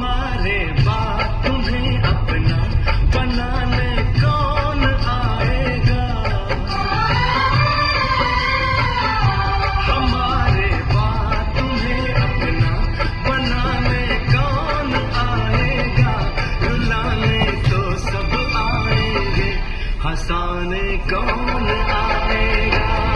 हमारे बाद तुम्हें अपना बनाने कौन आएगा? हमारे बाद तुम्हें अपना बनाने कौन आएगा? रुलाने तो सब आएंगे, हंसाने कौन आएगा?